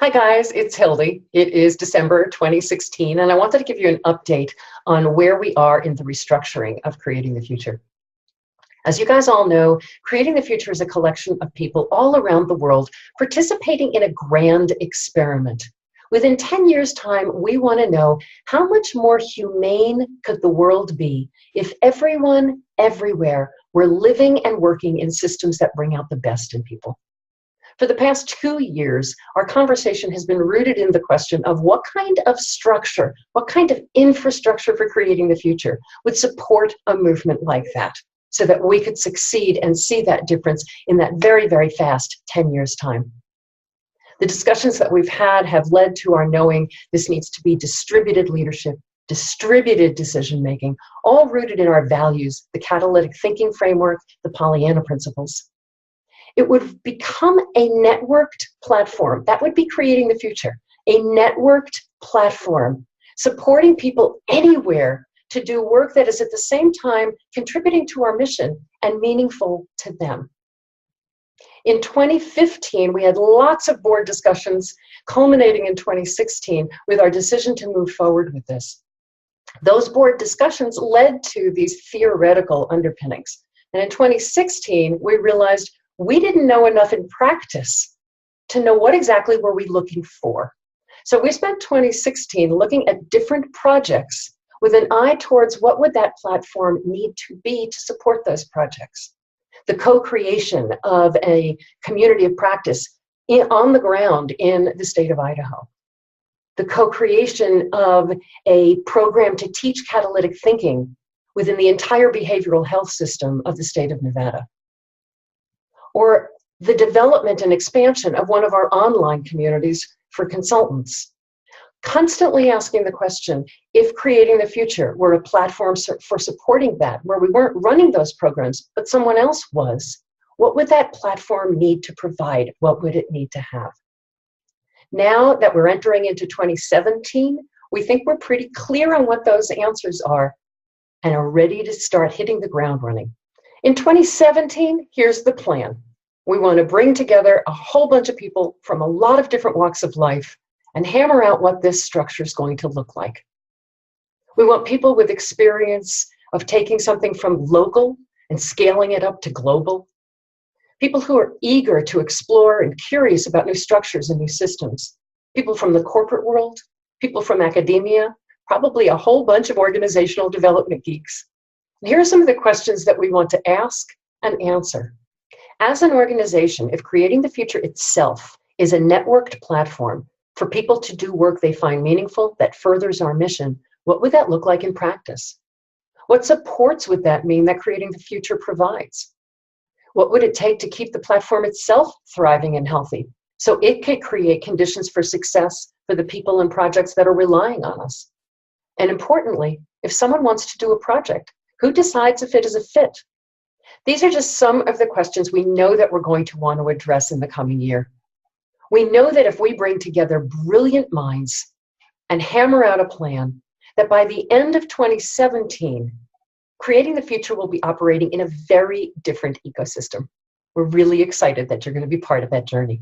Hi guys, it's Hildy. It is December 2016, and I wanted to give you an update on where we are in the restructuring of Creating the Future. As you guys all know, Creating the Future is a collection of people all around the world participating in a grand experiment. Within 10 years' time, we want to know how much more humane could the world be if everyone, everywhere, were living and working in systems that bring out the best in people. For the past 2 years, our conversation has been rooted in the question of what kind of structure, what kind of infrastructure for creating the future would support a movement like that so that we could succeed and see that difference in that very, very fast 10 years' time. The discussions that we've had have led to our knowing this needs to be distributed leadership, distributed decision-making, all rooted in our values, the catalytic thinking framework, the Pollyanna principles. It would become a networked platform. That would be Creating the Future, a networked platform supporting people anywhere to do work that is at the same time contributing to our mission and meaningful to them. In 2015, we had lots of board discussions culminating in 2016 with our decision to move forward with this. Those board discussions led to these theoretical underpinnings. And in 2016, we realized we didn't know enough in practice to know what exactly were we looking for. So we spent 2016 looking at different projects with an eye towards what would that platform need to be to support those projects. The co-creation of a community of practice on the ground in the state of Idaho. The co-creation of a program to teach catalytic thinking within the entire behavioral health system of the state of Nevada. Or the development and expansion of one of our online communities for consultants. Constantly asking the question, if Creating the Future were a platform for supporting that, where we weren't running those programs, but someone else was, what would that platform need to provide? What would it need to have? Now that we're entering into 2017, we think we're pretty clear on what those answers are and are ready to start hitting the ground running. In 2017, here's the plan. We want to bring together a whole bunch of people from a lot of different walks of life and hammer out what this structure is going to look like. We want people with experience of taking something from local and scaling it up to global. People who are eager to explore and curious about new structures and new systems. People from the corporate world, people from academia, probably a whole bunch of organizational development geeks. And here are some of the questions that we want to ask and answer. As an organization, if Creating the Future itself is a networked platform for people to do work they find meaningful that furthers our mission, what would that look like in practice? What supports would that mean that Creating the Future provides? What would it take to keep the platform itself thriving and healthy so it could create conditions for success for the people and projects that are relying on us? And importantly, if someone wants to do a project, who decides if it is a fit? These are just some of the questions we know that we're going to want to address in the coming year. We know that if we bring together brilliant minds and hammer out a plan, that by the end of 2017, Creating the Future will be operating in a very different ecosystem. We're really excited that you're going to be part of that journey.